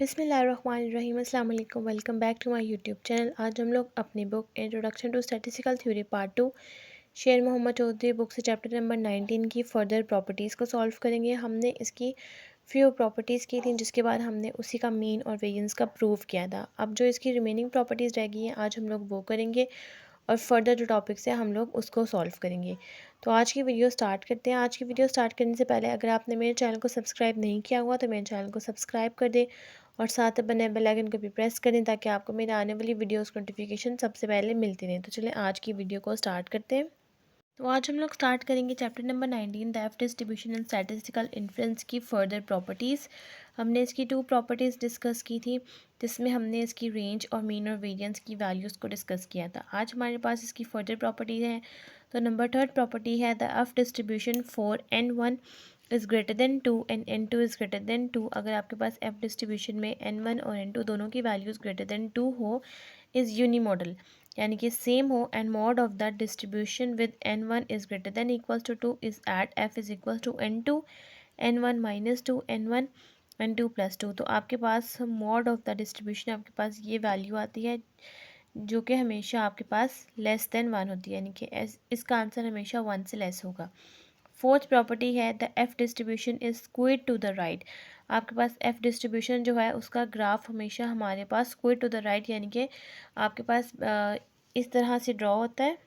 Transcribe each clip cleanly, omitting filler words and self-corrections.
बिस्मिल्लाहिर्रहमानिर्रहीम अस्सलाम वालेकुम। Welcome back to my YouTube channel. आज हम लोग अपनी book introduction to statistical theory part 2 Sher Muhammad Chaudhry book से चैप्टर नंबर 19 की फर्दर प्रॉपर्टीज़ को सॉल्व करेंगे। हमने इसकी फ्यू प्रॉपर्टीज़ की थी, जिसके बाद हमने उसी का मीन और वेरिएंस का प्रूव किया था। अब जो इसकी रिमेनिंग प्रॉपर्टीज़ रह गई हैं, आज हम लोग वो करेंगे और फर्दर जो टॉपिक्स हैं हम लोग उसको सॉल्व करेंगे। तो आज की वीडियो स्टार्ट करते हैं। आज की वीडियो स्टार्ट करने से पहले अगर आपने मेरे चैनल को सब्सक्राइब नहीं किया हुआ तो मेरे चैनल को सब्सक्राइब कर दें और साथ बने बेल आइकन को भी प्रेस करें, ताकि आपको मेरे आने वाली वीडियोस की नोटिफिकेशन सबसे पहले मिलती रहे। तो चलें आज की वीडियो को स्टार्ट करते हैं। तो आज हम लोग स्टार्ट करेंगे chapter number 19 the F distribution and statistical influence की फर्दर प्रॉपर्टीज़। हमने इसकी 2 प्रॉपर्टीज़ डिस्कस की थी, जिसमें हमने इसकी रेंज और मीन और वेरिएंस की वैल्यूज़ को डिस्कस किया था। आज हमारे पास इसकी फर्दर प्रॉपर्टीज़ हैं। तो नंबर 3 प्रॉपर्टी है the F distribution for n1 is greater then 2 and n2 is greater then 2। अगर आपके पास एफ डिस्ट्रीब्यूशन में n1 और n2 दोनों की वैल्यूज़ ग्रेटर देन 2 हो, इज़ यूनिमॉडल यानी कि सेम हो, and mode of the distribution with n1 is greater than equals to 2 is at f is equals to n2 n1 minus 2 n1 n2 plus 2। तो आपके पास मॉड ऑफ द डिस्ट्रीब्यूशन आपके पास ये वैल्यू आती है, जो कि हमेशा आपके पास लेस देन 1 होती है, यानी कि इसका आंसर हमेशा 1 से लेस होगा। फोर्थ प्रॉपर्टी है the F distribution is skewed to the right. आपके पास एफ डिस्ट्रीब्यूशन जो है उसका ग्राफ हमेशा हमारे पास स्क्वेयर्ड टू द राइट, यानी कि आपके पास इस तरह से ड्रॉ होता है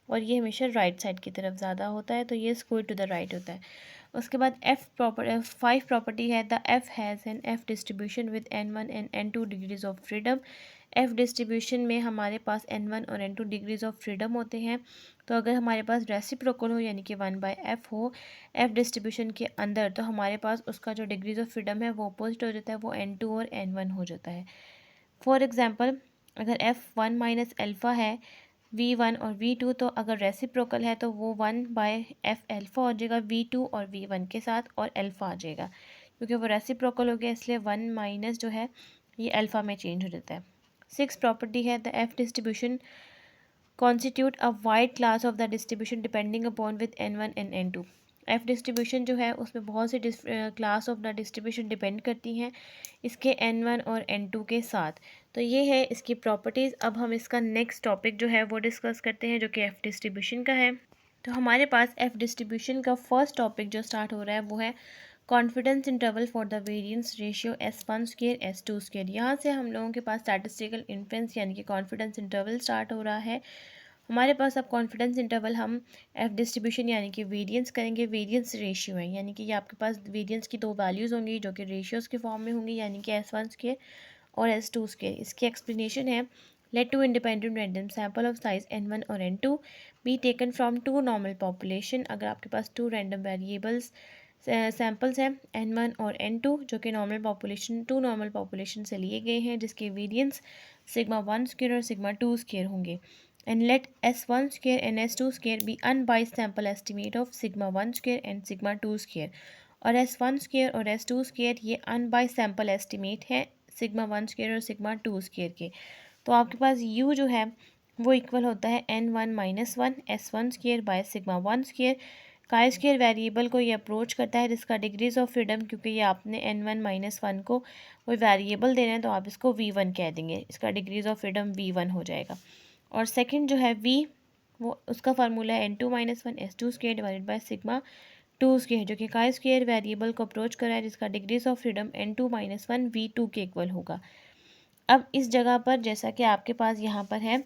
और ये हमेशा राइट साइड की तरफ ज़्यादा होता है, तो ये स्क्वेयर टू द राइट होता है। उसके बाद फाइव प्रॉपर्टी है the F has an F distribution with n1 and n2 degrees of freedom. F distribution में हमारे पास n1 और n2 डिग्रीज ऑफ फ्रीडम होते हैं। तो अगर हमारे पास रेसिप्रोकल हो, यानी कि 1/f हो एफ डिस्ट्रीब्यूशन के अंदर, तो हमारे पास उसका जो डिग्रीज ऑफ फ्रीडम है वो अपोजिट हो जाता है, वो n2 और n1 हो जाता है। फॉर एग्ज़ाम्पल, अगर f1 माइनस एल्फ़ा है v1 और v2, तो अगर रेसिप्रोकल है तो वो 1/f एल्फ़ा हो जाएगा v2 और v1 के साथ, और एल्फ़ा आ जाएगा क्योंकि वो रेसिप्रोकल हो गया, इसलिए 1 माइनस जो है ये एल्फ़ा में चेंज हो जाता है। 6 प्रॉपर्टी है the F distribution constitute a wide class of the distribution depending upon with n1 and n2। F distribution जो है उसमें बहुत सी class of the distribution depend करती हैं इसके n1 और n2 के साथ। तो ये है इसकी प्रॉपर्टीज़। अब हम इसका नेक्स्ट टॉपिक जो है वो डिस्कस करते हैं, जो कि एफ डिस्ट्रीब्यूशन का है। तो हमारे पास एफ डिस्ट्रीब्यूशन का फर्स्ट टॉपिक जो स्टार्ट हो रहा है वो है confidence interval for the variance ratio S1 square S2 square. यहाँ से हम लोगों के पास स्टैटिस्टिकल इन्फ्लुएंस यानी कि कॉन्फिडेंस इंटरवल स्टार्ट हो रहा है। हमारे पास अब कॉन्फिडेंस इंटरवल हम एफ डिस्ट्रीब्यूशन यानी कि वेरिएंस करेंगे। वेरिएंस रेशियो है, यानी कि ये आपके पास वेरिएंस की 2 वैल्यूज़ होंगी जो कि रेशियोज़ के फॉर्म में होंगी, यानी कि S1 स्क्वायर और S2 स्क्वायर। इसकी एक्सप्लेनेशन है let two independent random sample of size n1 और n2 be taken from 2 normal population. अगर आपके पास 2 रैंडम वेरिएबल्स सैम्पल्स हैं n1 और n2, जो कि टू नॉर्मल पॉपुलेशन से लिए गए हैं, जिसके वेरिएंस सिग्मा 1 स्क्वायर और सिग्मा 2 स्क्वायर होंगे। And let S1 square and S2 square be unbiased sample estimate of sigma 1 square and sigma 2 square। और S1 square और S2 square ये unbiased sample estimate है sigma 1 square और sigma 2 square के। तो आपके पास U जो है वो इक्वल होता है n1 minus 1 S1 square by sigma 1 square। Chi square variable को ये अप्रोच करता है जिसका डिग्रीज ऑफ फ्रीडम, क्योंकि ये आपने n1 माइनस 1 को कोई वेरिएबल दे रहे हैं तो आप इसको v1 कह देंगे, इसका डिग्रीज ऑफ फ्रीडम v1 हो जाएगा। और सेकंड जो है v, वो उसका फार्मूला है n2 minus 1 S2 square divided by sigma 2 square, जो कि काई स्क्वायर वेरिएबल को अप्रोच कर रहा है जिसका degrees of freedom n2 minus 1 v2 के इक्वल होगा। अब इस जगह पर जैसा कि आपके पास यहाँ पर है,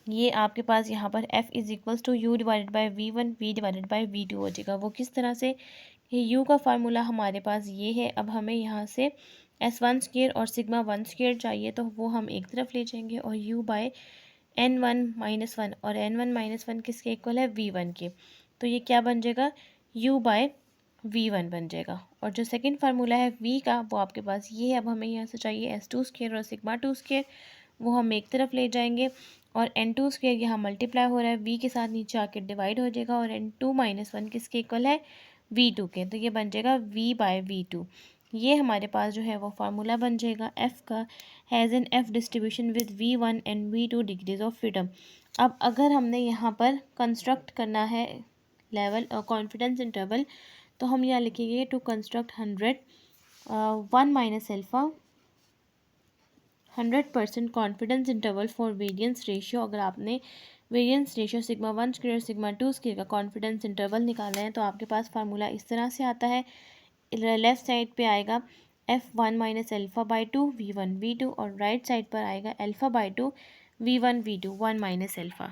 ये आपके पास यहाँ पर f is equals to u divided by v1 v divided by v2 हो जाएगा। वो किस तरह से, ये u का फार्मूला हमारे पास ये है। अब हमें यहाँ से S1 स्क्वायर और सिग्मा 1 स्क्वायर चाहिए, तो वो हम एक तरफ ले जाएंगे, और u बाय n1 माइनस 1, और n1 माइनस 1 किसके इक्वल है v1 के, तो ये क्या बन जाएगा u बाय v1 बन जाएगा। और जो सेकंड फार्मूला है v का वो आपके पास ये है। अब हमें यहाँ से चाहिए S2 स्क्वायर और सिग्मा 2 स्क्वायर, वो हम एक तरफ ले जाएंगे, और n2 स्क्वायर यहाँ मल्टीप्लाई हो रहा है v के साथ, नीचे आके डिवाइड हो जाएगा, और n2 माइनस 1 किसके इक्वल है v2 के, तो ये बन जाएगा v बाय v2। ये हमारे पास जो है वो फार्मूला बन जाएगा f का, has an f distribution with v1 and v2 degrees of freedom. अब अगर हमने यहाँ पर कंस्ट्रक्ट करना है लेवल और कॉन्फिडेंस इंटरवल, तो हम यहाँ लिखेंगे to construct 100 1 minus alpha 100% confidence interval for variance ratio. अगर आपने variance ratio sigma 1 square sigma 2 square का कॉन्फिडेंस इंटरवल निकालना है तो आपके पास फार्मूला इस तरह से आता है। लेफ़्ट साइड पे आएगा F1 minus alpha by 2 V1 V2 और राइट साइड पर आएगा alpha by 2 V1 V2 1 minus alpha.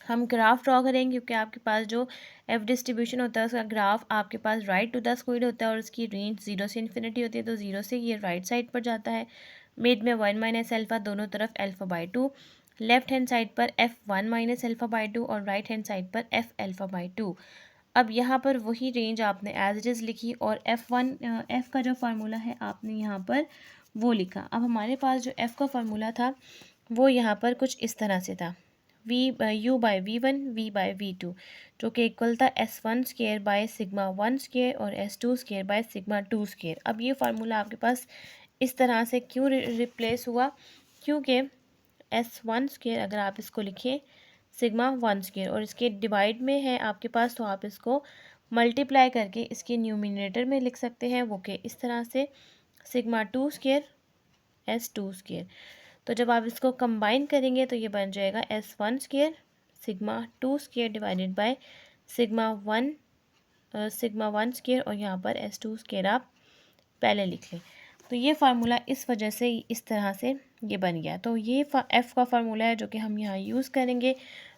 हम ग्राफ ड्रॉ करेंगे क्योंकि आपके पास जो एफ डिस्ट्रीब्यूशन होता है उसका ग्राफ आपके पास राइट टू द स्क्वायर होता है और उसकी रेंज 0 से इन्फिनिटी होती है, तो 0 से ये राइट साइड पर जाता है। मिड में 1 माइनस अल्फ़ा, दोनों तरफ alpha by 2, left hand side पर F1 माइनस अल्फ़ा बाई 2 और राइट हैंड साइड पर F अल्फ़ा बाई 2। अब यहाँ पर वही रेंज आपने एज इट इज़ लिखी और F का जो फार्मूला है आपने यहाँ पर वो लिखा। अब हमारे पास जो F का फार्मूला था वो यहाँ पर कुछ इस तरह से था, U by V1 V by V2 जो कि इक्वल था S1 square by sigma 1 square और S2 square by sigma 2 square. अब ये फार्मूला आपके पास इस तरह से क्यों रिप्लेस हुआ, क्योंकि S1 स्केयर अगर आप इसको लिखें सिग्मा 1 स्केयर और इसके डिवाइड में है आपके पास, तो आप इसको मल्टीप्लाई करके इसके न्यूमिनेटर में लिख सकते हैं वो कि इस तरह से सिग्मा 2 स्केयर S2 स्केयर। तो जब आप इसको कंबाइन करेंगे तो ये बन जाएगा S1 square sigma 2 square divided by sigma 1 square और यहाँ पर S2 स्केयर आप पहले लिख लें। तो ये फार्मूला इस वजह से इस तरह से ये बन गया। तो ये F का फार्मूला है जो कि हम यहाँ यूज़ करेंगे,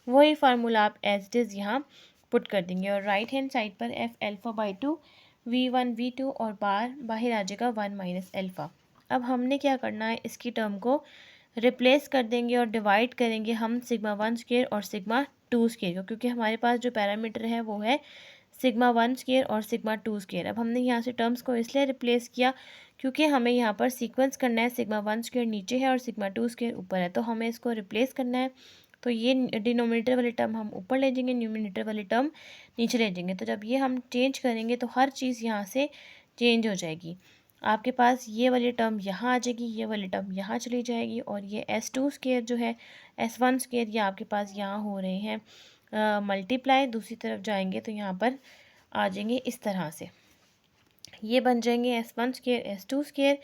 वही फार्मूला आप एज इट इज़ यहाँ पुट कर देंगे और राइट हैंड साइड पर F alpha by 2 V1 V2 और बाहर आ जाएगा 1 माइनस अल्फ़ा। अब हमने क्या करना है, इसकी टर्म को रिप्लेस कर देंगे और डिवाइड करेंगे हम सिग्मा 1 स्केयर और सिग्मा 2 स्केयर को, क्योंकि हमारे पास जो पैरामीटर है वो है सिग्मा 1 स्केयर और सिग्मा 2 स्केयर। अब हमने यहाँ से टर्म्स को इसलिए रिप्लेस किया क्योंकि हमें यहाँ पर सीक्वेंस करना है, सिग्मा 1 स्केयर नीचे है और सिग्मा 2 स्केयर ऊपर है, तो हमें इसको रिप्लेस करना है। तो ये डिनोमिनेटर वाली टर्म हम ऊपर ले जाएंगे, न्यूमिनेटर वाली टर्म नीचे ले जाएंगे। तो जब ये हम चेंज करेंगे तो हर चीज़ यहाँ से चेंज हो जाएगी। आपके पास ये वाली टर्म यहाँ आ जाएगी, ये वाली टर्म यहाँ चली जाएगी और ये S2 स्केयर जो है S1 स्केयर ये आपके पास यहाँ हो रहे हैं मल्टीप्लाई। दूसरी तरफ जाएंगे तो यहाँ पर आ जाएंगे इस तरह से, ये बन जाएंगे S1 स्केयर S2 स्केयर,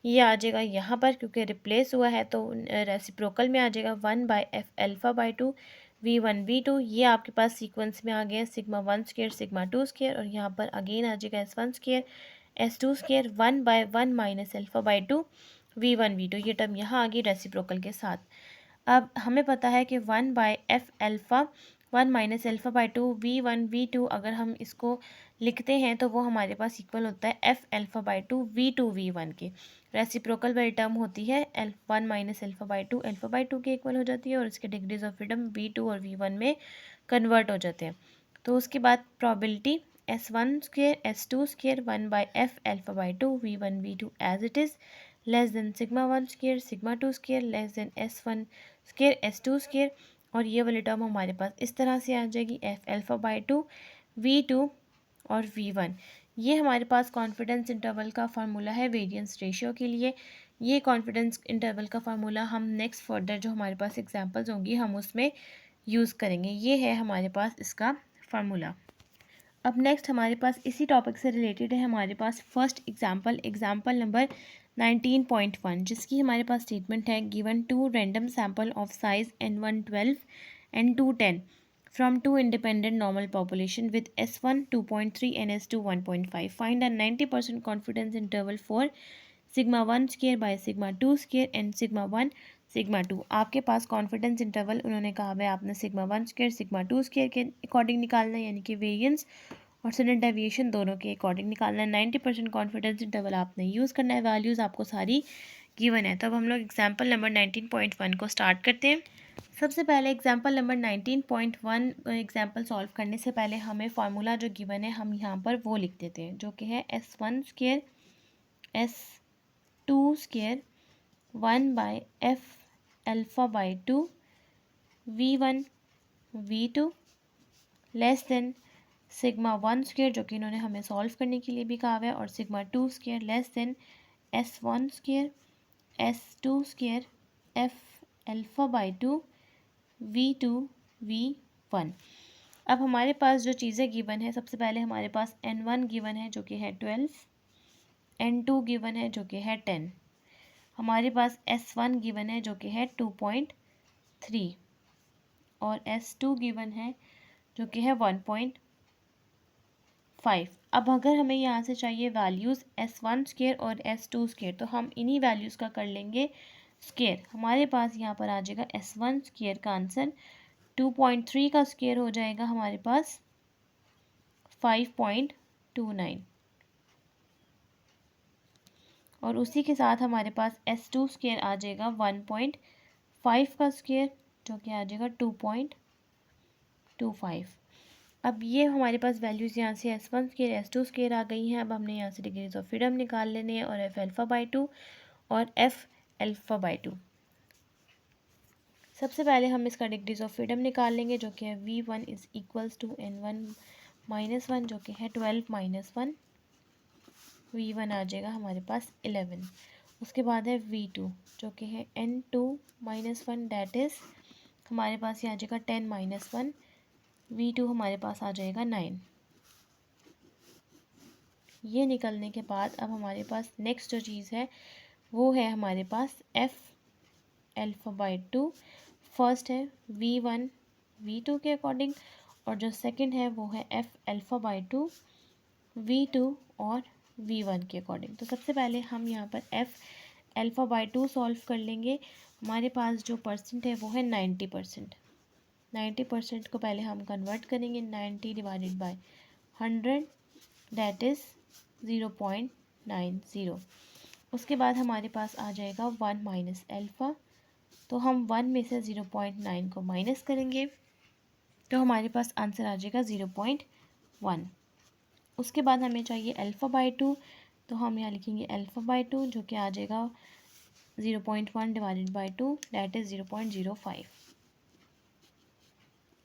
ये आ जाएगा यहाँ पर क्योंकि रिप्लेस हुआ है तो रेसिप्रोकल में आ जाएगा 1 by F alpha by 2 V1 V2। ये आपके पास सीक्वेंस में आ गया सिग्मा 1 स्केयर सिग्मा 2 स्केयर और यहाँ पर अगेन आ जाएगा S1 square S2 square 1 by 1 minus alpha by 2 V1 V2। ये टर्म यहाँ आ गई रेसिप्रोकल के साथ। अब हमें पता है कि 1 by F alpha 1 minus alpha by 2 V1 V2 अगर हम इसको लिखते हैं तो वो हमारे पास इक्वल होता है F alpha by 2 V2 V1 के। रेसिप्रोकल वाली टर्म होती है 1 minus alpha by 2 alpha by 2 के इक्वल हो जाती है और इसके डिग्रीज ऑफ फ्रीडम V2 और V1 में कन्वर्ट हो जाते हैं। तो उसके बाद probability S1 square S2 square 1 by F alpha by 2 V1 V2 as it is less than sigma 1 square sigma 2 square less than S1 square S2 square. और ये वाली टर्म हमारे पास इस तरह से आ जाएगी F अल्फ़ा बाई 2 V2 और V1। ये हमारे पास कॉन्फिडेंस इंटरवल का फार्मूला है वेरिएंस रेशियो के लिए। ये कॉन्फिडेंस इंटरवल का फार्मूला हम नेक्स्ट फर्दर जो हमारे पास एग्जांपल्स होंगी हम उसमें यूज़ करेंगे। ये है हमारे पास इसका फार्मूला। अब नेक्स्ट हमारे पास इसी टॉपिक से रिलेटेड है हमारे पास फर्स्ट एग्जाम्पल नंबर 19.1, जिसकी हमारे पास स्टेटमेंट है given to random sample of size N1 12 N2 10 from two independent normal population with S1 2.3 and S2 1.5. Find a 90% confidence interval for sigma 1 square by sigma 2 square and sigma 1 sigma 2। आपके पास confidence interval उन्होंने कहा है आपने sigma 1 square sigma 2 square के according निकालना है, यानी कि वेरिएंस और स्टैंडर्ड डेविएशन दोनों के अकॉर्डिंग निकालना है। 90% कॉन्फिडेंस इंटरवल आपने यूज़ करना है, वैल्यूज़ आपको सारी गिवन है। तब हम लोग एग्जाम्पल नंबर 19.1 को स्टार्ट करते हैं। सबसे पहले एग्जाम्पल नंबर 19.1 एग्जाम्पल सॉल्व करने से पहले हमें फार्मूला जो गिवन है हम यहाँ पर वो लिख देते हैं, जो कि है S1 square S2 square 1 by F alpha by 2 V1 V2 less than sigma 1 square जो कि इन्होंने हमें सॉल्व करने के लिए भी कहा है और sigma 2 square less than S1 square S2 square F alpha by 2 V2 V1। अब हमारे पास जो चीज़ें गिवन है, सबसे पहले हमारे पास N1 गिवन है जो कि है 12 N2 गिवन है जो कि है 10, हमारे पास S1 गिवन है जो कि है 2.3 और S2 गिवन है जो कि है 1.5। अब अगर हमें यहाँ से चाहिए वैल्यूज़ S1 स्क्वायर और S2 स्क्वायर, तो हम इन्हीं वैल्यूज़ का कर लेंगे स्क्वायर। हमारे पास यहाँ पर आ जाएगा S1 स्क्वायर का आंसर 2.3 का स्क्वायर हो जाएगा हमारे पास 5.29 और उसी के साथ हमारे पास S2 स्क्वायर आ जाएगा 1.5 का स्क्वायर जो कि आ जाएगा 2.25। अब ये हमारे पास वैल्यूज़ यहाँ से S1 स्क्वायर S2 स्क्वायर आ गई हैं। अब हमने यहाँ से डिग्रीज ऑफ फ्रीडम निकाल लेने हैं और F अल्फ़ा बाई 2 और F अल्फ़ा बाई 2। सबसे पहले हम इसका डिग्रीज ऑफ फ्रीडम निकाल लेंगे जो कि है V1 is equals to N1 minus 1 जो कि है 12 माइनस 1। V1 आ जाएगा हमारे पास 11। उसके बाद है V2 जो कि है N2 माइनस 1 डैट इज़ हमारे पास ये आ जाएगा 10 माइनस 1। V2 हमारे पास आ जाएगा 9। ये निकलने के बाद अब हमारे पास नेक्स्ट जो चीज़ है वो है हमारे पास F अल्फ़ा बाई 2। फर्स्ट है V1 V2 के अकॉर्डिंग और जो सेकंड है वो है F अल्फ़ा बाई 2 V2 और V1 के अकॉर्डिंग। तो सबसे पहले हम यहाँ पर F अल्फ़ा बाई 2 सॉल्व कर लेंगे। हमारे पास जो परसेंट है वो है 90%। 90% को पहले हम कन्वर्ट करेंगे 90 डिवाइडेड बाय 100 दैट इज़ 0.90। उसके बाद हमारे पास आ जाएगा 1 माइनस अल्फ़ा, तो हम 1 में से 0.9 को माइनस करेंगे तो हमारे पास आंसर आ जाएगा 0.1। उसके बाद हमें चाहिए अल्फ़ा बाई 2, तो हम यहाँ लिखेंगे अल्फ़ा बाई 2 जो कि आ जाएगा 0.1 डिवाइडेड बाई 2 दैट इज़ 0.05।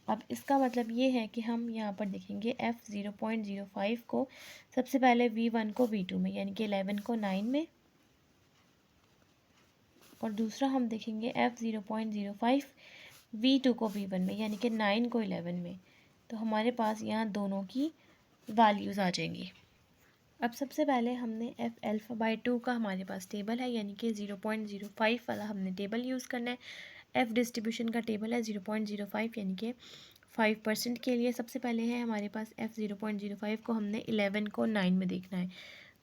अब इसका मतलब ये है कि हम यहाँ पर देखेंगे F 0.05 को सबसे पहले V1 को V2 में यानी कि 11 को 9 में और दूसरा हम देखेंगे F 0.05 V2 को V1 में यानी कि 9 को 11 में। तो हमारे पास यहाँ दोनों की वैल्यूज़ आ जाएंगी। अब सबसे पहले हमने F अल्फ़ा बाई 2 का हमारे पास टेबल है यानी कि 0.05 वाला हमने टेबल यूज़ करना है। F डिस्ट्रीब्यूशन का टेबल है 0.05 यानी कि 5% के लिए। सबसे पहले है हमारे पास F 0.05 को हमने 11 को 9 में देखना है।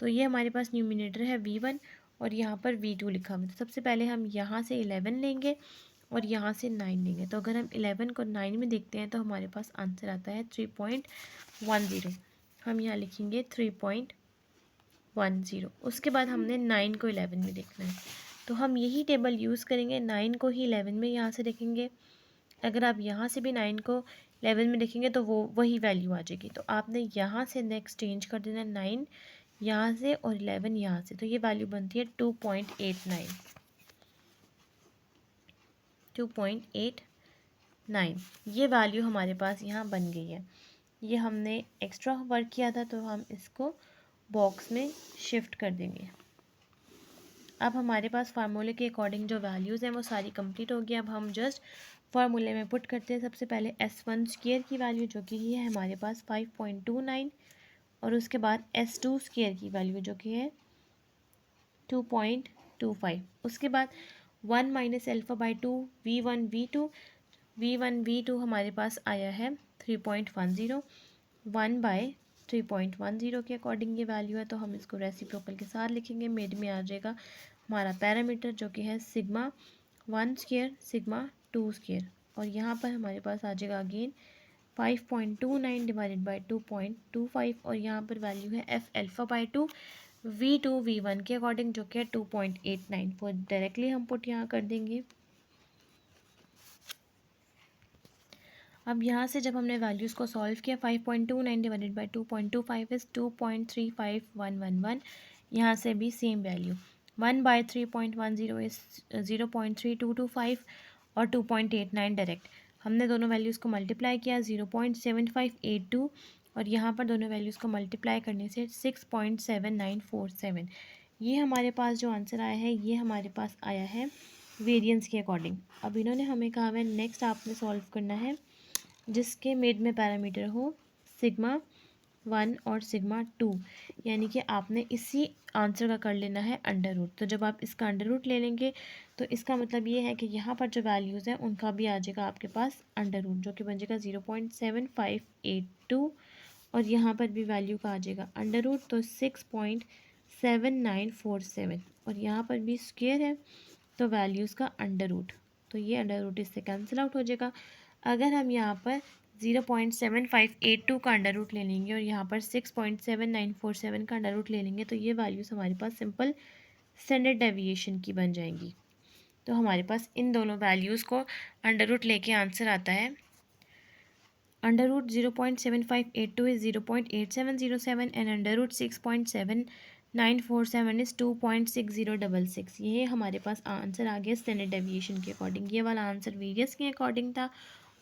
तो ये हमारे पास न्यूमिनेटर है V1 और यहाँ पर V2 लिखा हुआ है। तो सबसे पहले हम यहाँ से 11 लेंगे और यहाँ से 9 लेंगे। तो अगर हम 11 को 9 में देखते हैं तो हमारे पास आंसर आता है 3.10। हम यहाँ लिखेंगे 3.10। उसके बाद हमने 9 को 11 में देखना है तो हम यही टेबल यूज़ करेंगे। 9 को ही 11 में यहाँ से देखेंगे। अगर आप यहाँ से भी 9 को 11 में देखेंगे तो वो वही वैल्यू आ जाएगी। तो आपने यहाँ से नेक्स्ट चेंज कर देना 9 यहाँ से और 11 यहाँ से, तो ये वैल्यू बनती है 2.89। 2.89 ये वैल्यू हमारे पास यहाँ बन गई है। ये हमने एक्स्ट्रा वर्क किया था तो हम इसको बॉक्स में शिफ्ट कर देंगे। अब हमारे पास फार्मूले के अकॉर्डिंग जो वैल्यूज़ हैं वो सारी कंप्लीट हो गई। अब हम जस्ट फार्मूले में पुट करते हैं। सबसे पहले S1 स्क्वायर की वैल्यू जो कि है हमारे पास 5.29 और उसके बाद S2 स्क्वायर की वैल्यू जो कि है 2.25। उसके बाद 1 minus alpha by 2 V1 V2 हमारे पास आया है 3.10। 1 बाय 3.10 के अकॉर्डिंग ये वैल्यू है तो हम इसको रेसिप्रोकल के साथ लिखेंगे। मिड में आ जाएगा हमारा पैरामीटर जो कि है सिग्मा 1 स्क्वायर सिग्मा 2 स्क्वायर और यहाँ पर हमारे पास आ जाएगा अगेन 5.29 डिवाइडेड बाई 2.25 और यहाँ पर वैल्यू है F alpha by 2 V2 V1 के अकॉर्डिंग जो कि है 2.89। वो डायरेक्टली हम पुट यहाँ कर देंगे। अब यहाँ से जब हमने वैल्यूज़ को सॉल्व किया 5.29 डिवाइडेड बाई 2.25 इज़ 2.35111। यहाँ से भी सेम वैल्यू 1 बाई 3.10 इज़ 0.3225 और 2.89 डायरेक्ट हमने दोनों वैल्यूज़ को मल्टीप्लाई किया 0.7582 और यहाँ पर दोनों वैल्यूज़ को मल्टीप्लाई करने से 6.7947। ये हमारे पास जो आंसर आया है ये हमारे पास आया है वेरिएंस के अकॉर्डिंग। अब इन्होंने हमें कहा है नेक्स्ट आपने सॉल्व करना है जिसके मिड में पैरामीटर हो सिग्मा 1 और सिग्मा 2, यानी कि आपने इसी आंसर का कर लेना है अंडर रूट। तो जब आप इसका अंडर रूट ले लेंगे तो इसका मतलब ये है कि यहाँ पर जो वैल्यूज़ हैं उनका भी आ जाएगा आपके पास अंडर रूट, जो कि बन जाएगा 0.7582, और यहाँ पर भी वैल्यू का आ जाएगा अंडर रूट, तो 6.7947, और यहाँ पर भी स्क्वायर है तो वैल्यूज़ का अंडर रूट, तो ये अंडर रूट इससे कैंसिल आउट हो जाएगा। अगर हम यहाँ पर 0.7582 का अंडर रूट ले लेंगे और यहाँ पर 6.7947 का अंडर रूट ले लेंगे तो ये वैल्यूज़ हमारे पास सिंपल स्टैंडर्ड डेविएशन की बन जाएंगी। तो हमारे पास इन दोनों वैल्यूज़ को अंडर रूट लेके आंसर आता है under root 0.7582 is 0.8707 and under root 6.7947 is 2.6066। ये हमारे पास आंसर आ गया स्टैंडर्ड डेविएशन के अकॉर्डिंग। ये वाला आंसर वेरियस के अकॉर्डिंग था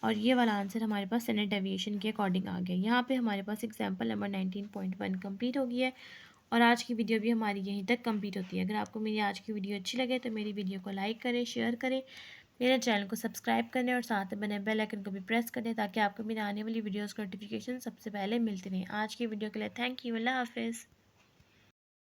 और ये वाला आंसर हमारे पास स्टैंडर्ड डेविएशन के अकॉर्डिंग आ गया। यहाँ पे हमारे पास एग्जाम्पल नंबर 19.1 कंप्लीट हो गई है और आज की वीडियो भी हमारी यहीं तक कंप्लीट होती है। अगर आपको मेरी आज की वीडियो अच्छी लगे तो मेरी वीडियो को लाइक करें, शेयर करें, मेरे चैनल को सब्सक्राइब करने और साथ में बने बेल आइकन को भी प्रेस कर दें ताकि आपको मेरी आने वाली वीडियोस का नोटिफिकेशन सबसे पहले मिलती रहे। आज की वीडियो के लिए थैंक यू, अल्लाह हाफिज़।